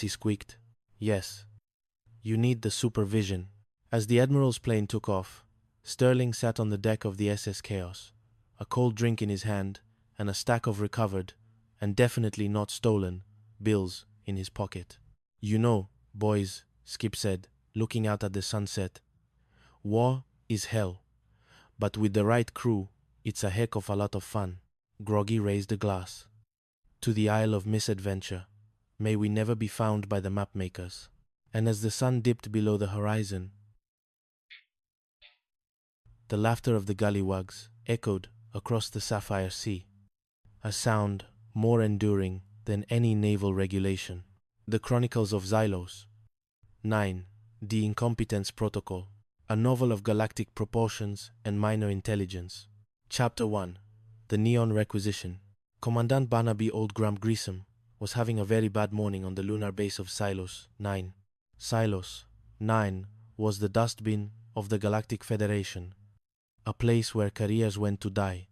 he squeaked. Yes. You need the supervision. As the Admiral's plane took off, Sterling sat on the deck of the SS Chaos, a cold drink in his hand and a stack of recovered, and definitely not stolen, bills in his pocket. You know, boys, Skip said, looking out at the sunset, war is hell, but with the right crew, it's a heck of a lot of fun. Groggy raised a glass. To the Isle of Misadventure, may we never be found by the mapmakers. And as the sun dipped below the horizon, the laughter of the gullywags echoed across the sapphire sea, a sound more enduring than any naval regulation. The Chronicles of Xylos. 9. The Incompetence Protocol, a novel of galactic proportions and minor intelligence. Chapter 1. The Neon Requisition. Commandant Barnaby Old Graham Grissom was having a very bad morning on the lunar base of Silos 9. Silos 9 was the dustbin of the Galactic Federation, a place where careers went to die,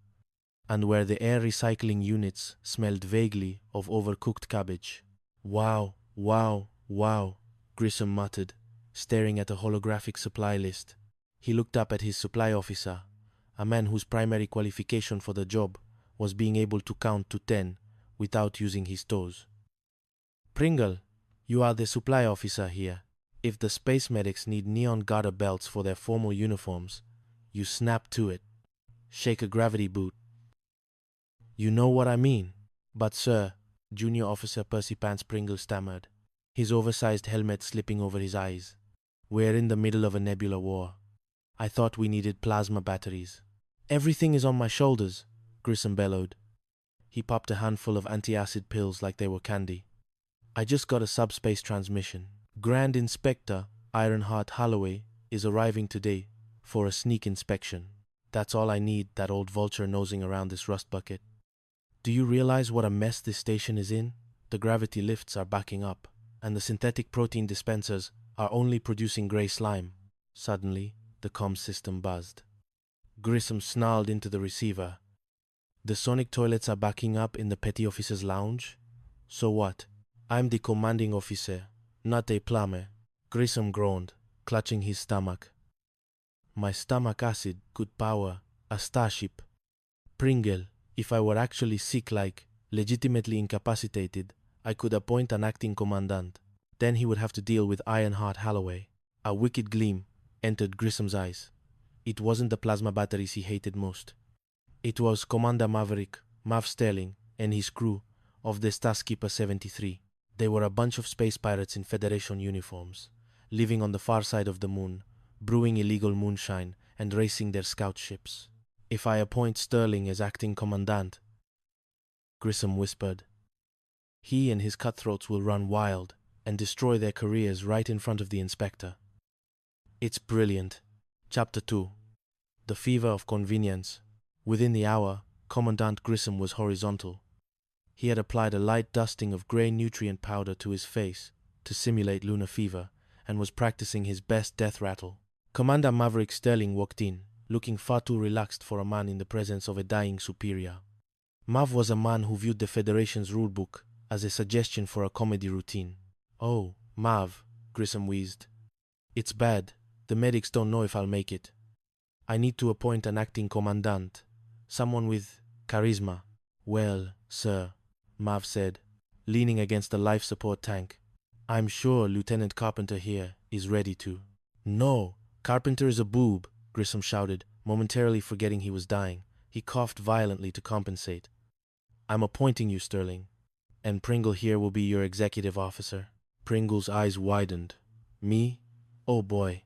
and where the air recycling units smelled vaguely of overcooked cabbage. Wow, wow, wow, Grissom muttered, staring at a holographic supply list. He looked up at his supply officer, a man whose primary qualification for the job was being able to count to 10 without using his toes. Pringle, you are the supply officer here. If the space medics need neon garter belts for their formal uniforms, you snap to it. Shake a gravity boot. You know what I mean. But sir, Junior Officer Percy Pants Pringle stammered, his oversized helmet slipping over his eyes. We're in the middle of a nebula war. I thought we needed plasma batteries. Everything is on my shoulders, Grissom bellowed. He popped a handful of anti-acid pills like they were candy. I just got a subspace transmission. Grand Inspector Ironheart Holloway is arriving today for a sneak inspection. That's all I need, that old vulture nosing around this rust bucket. Do you realize what a mess this station is in? The gravity lifts are backing up, and the synthetic protein dispensers are only producing grey slime. Suddenly, the comm system buzzed. Grissom snarled into the receiver. The sonic toilets are backing up in the petty officer's lounge? So what? I'm the commanding officer, not a plumber. Grissom groaned, clutching his stomach. My stomach acid could power a starship. Pringle, if I were actually sick, like legitimately incapacitated, I could appoint an acting commandant. Then he would have to deal with Ironheart Holloway. A wicked gleam entered Grissom's eyes. It wasn't the plasma batteries he hated most. It was Commander Maverick, Mav Sterling, and his crew of the Starskipper 73. They were a bunch of space pirates in Federation uniforms, living on the far side of the moon, brewing illegal moonshine and racing their scout ships. If I appoint Sterling as acting commandant, Grissom whispered, he and his cutthroats will run wild and destroy their careers right in front of the inspector. It's brilliant. Chapter 2. The Fever of Convenience. Within the hour, Commandant Grissom was horizontal. He had applied a light dusting of grey nutrient powder to his face to simulate lunar fever and was practicing his best death rattle. Commander Maverick Sterling walked in, looking far too relaxed for a man in the presence of a dying superior. Mav was a man who viewed the Federation's rulebook as a suggestion for a comedy routine. Oh, Mav, Grissom wheezed. It's bad. The medics don't know if I'll make it. I need to appoint an acting commandant, someone with charisma. Well, sir, Mav said, leaning against the life support tank. I'm sure Lieutenant Carpenter here is ready to. No, Carpenter is a boob, Grissom shouted, momentarily forgetting he was dying. He coughed violently to compensate. I'm appointing you, Sterling, and Pringle here will be your executive officer. Pringle's eyes widened. Me? Oh boy.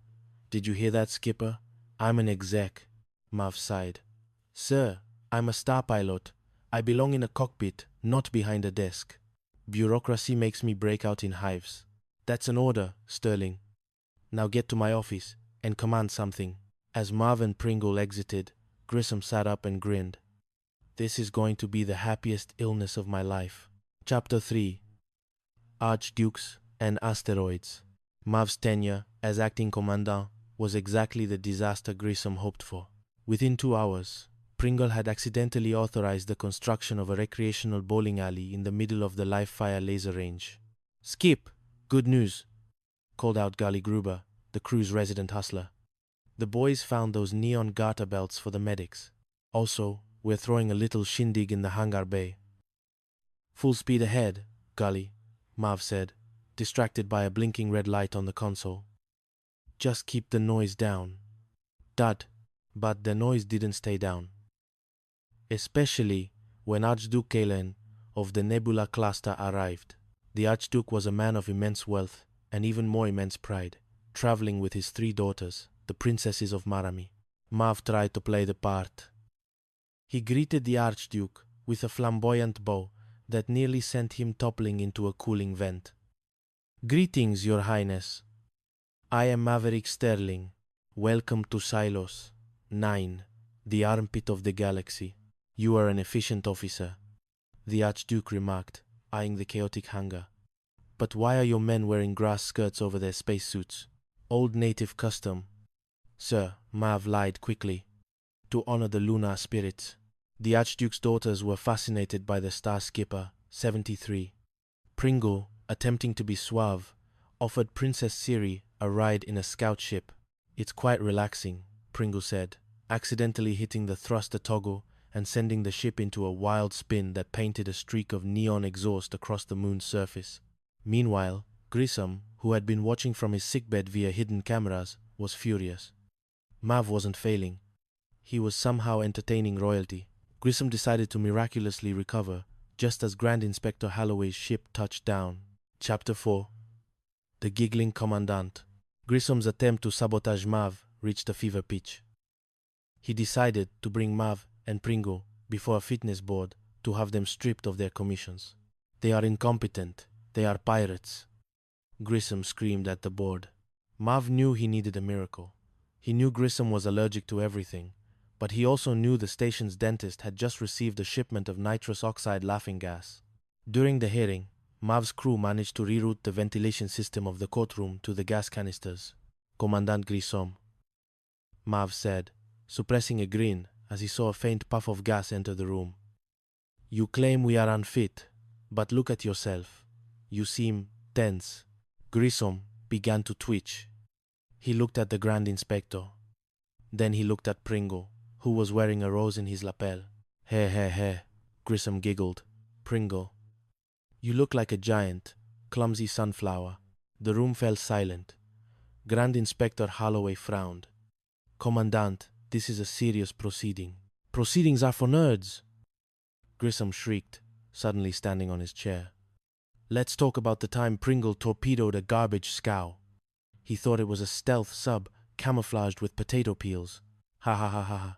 Did you hear that, Skipper? I'm an exec, Mav sighed. Sir, I'm a star pilot. I belong in a cockpit, not behind a desk. Bureaucracy makes me break out in hives. That's an order, Sterling. Now get to my office and command something. As Mav and Pringle exited, Grissom sat up and grinned. This is going to be the happiest illness of my life. Chapter 3. Archdukes and Asteroids. Mav's tenure as acting commandant was exactly the disaster Grissom hoped for. Within 2 hours, Pringle had accidentally authorized the construction of a recreational bowling alley in the middle of the live-fire laser range. Skip, Good news, called out Gali Gruber, the crew's resident hustler. The boys found those neon garter belts for the medics. Also, we're throwing a little shindig in the hangar bay. Full speed ahead, Gali, Mav said, distracted by a blinking red light on the console. Just keep the noise down. Dad, but the noise didn't stay down. Especially when Archduke Kalen of the Nebula cluster arrived. The Archduke was a man of immense wealth and even more immense pride, traveling with his 3 daughters, the princesses of Marami. Mav tried to play the part. He greeted the Archduke with a flamboyant bow that nearly sent him toppling into a cooling vent. Greetings, Your Highness. I am Maverick Sterling. Welcome to Silos 9, the armpit of the galaxy. You are an efficient officer, the Archduke remarked, eyeing the chaotic hangar. But why are your men wearing grass skirts over their spacesuits? Old native custom. Sir, Mav lied quickly. To honor the lunar spirits. The Archduke's daughters were fascinated by the Star Skipper 73. Pringle, attempting to be suave, offered Princess Siri a ride in a scout ship. It's quite relaxing, Pringle said, accidentally hitting the thruster toggle and sending the ship into a wild spin that painted a streak of neon exhaust across the moon's surface. Meanwhile, Grissom, who had been watching from his sickbed via hidden cameras, was furious. Mav wasn't failing. He was somehow entertaining royalty. Grissom decided to miraculously recover, just as Grand Inspector Holloway's ship touched down. Chapter 4. The Giggling Commandant. Grissom's attempt to sabotage Mav reached a fever pitch. He decided to bring Mav and Pringle before a fitness board to have them stripped of their commissions. They are incompetent. They are pirates. Grissom screamed at the board. Mav knew he needed a miracle. He knew Grissom was allergic to everything, but he also knew the station's dentist had just received a shipment of nitrous oxide laughing gas. During the hearing, Mav's crew managed to reroute the ventilation system of the courtroom to the gas canisters. Commandant Grissom, Mav said, suppressing a grin as he saw a faint puff of gas enter the room. You claim we are unfit, but look at yourself. You seem tense. Grissom began to twitch. He looked at the Grand Inspector. Then he looked at Pringle, who was wearing a rose in his lapel. He, Grissom giggled. Pringle, you look like a giant, clumsy sunflower. The room fell silent. Grand Inspector Holloway frowned. Commandant, this is a serious proceeding. Proceedings are for nerds, Grissom shrieked, suddenly standing on his chair. Let's talk about the time Pringle torpedoed a garbage scow. He thought it was a stealth sub camouflaged with potato peels. Ha ha ha ha ha.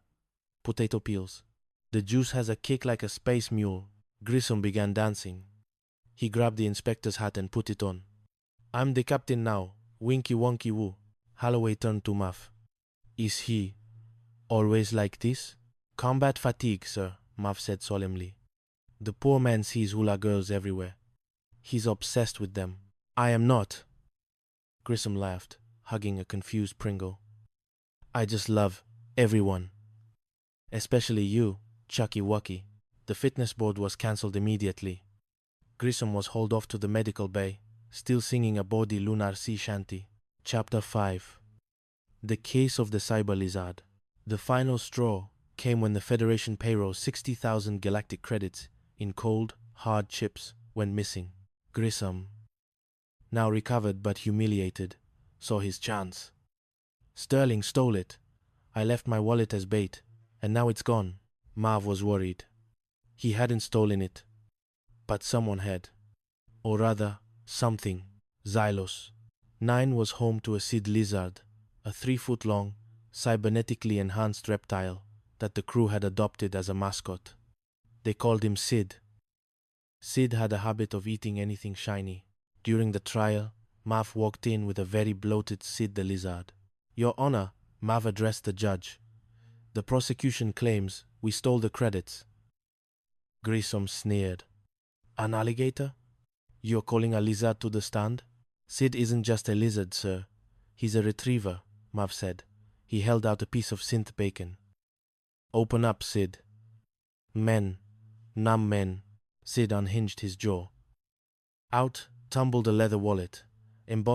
Potato peels. The juice has a kick like a space mule. Grissom began dancing. He grabbed the inspector's hat and put it on. I'm the captain now. Winky wonky woo. Holloway turned to Mav. Is he always like this? Combat fatigue, sir, Mav said solemnly. The poor man sees hula girls everywhere. He's obsessed with them. I am not. Grissom laughed, hugging a confused Pringle. I just love everyone. Especially you, Chucky Wucky. The fitness board was cancelled immediately. Grissom was hauled off to the medical bay, still singing a bawdy lunar sea shanty. Chapter 5. The Case of the Cyber Lizard. The final straw came when the Federation payroll 60,000 galactic credits in cold, hard chips went missing. Grissom, now recovered but humiliated, saw his chance. Sterling stole it. I left my wallet as bait, and now it's gone. Mav was worried. He hadn't stolen it, but someone had. Or rather, something. Xylos. 9 was home to a Sid lizard, a 3-foot-long, cybernetically enhanced reptile that the crew had adopted as a mascot. They called him Sid. Sid had a habit of eating anything shiny. During the trial, Mav walked in with a very bloated Sid the lizard. Your Honor, Mav addressed the judge. The prosecution claims we stole the credits. Grissom sneered. An alligator? You're calling a lizard to the stand? Sid isn't just a lizard, sir. He's a retriever, Mav said. He held out a piece of synth bacon. Open up, Sid. Men. Numb men. Sid unhinged his jaw. Out tumbled a leather wallet, embossed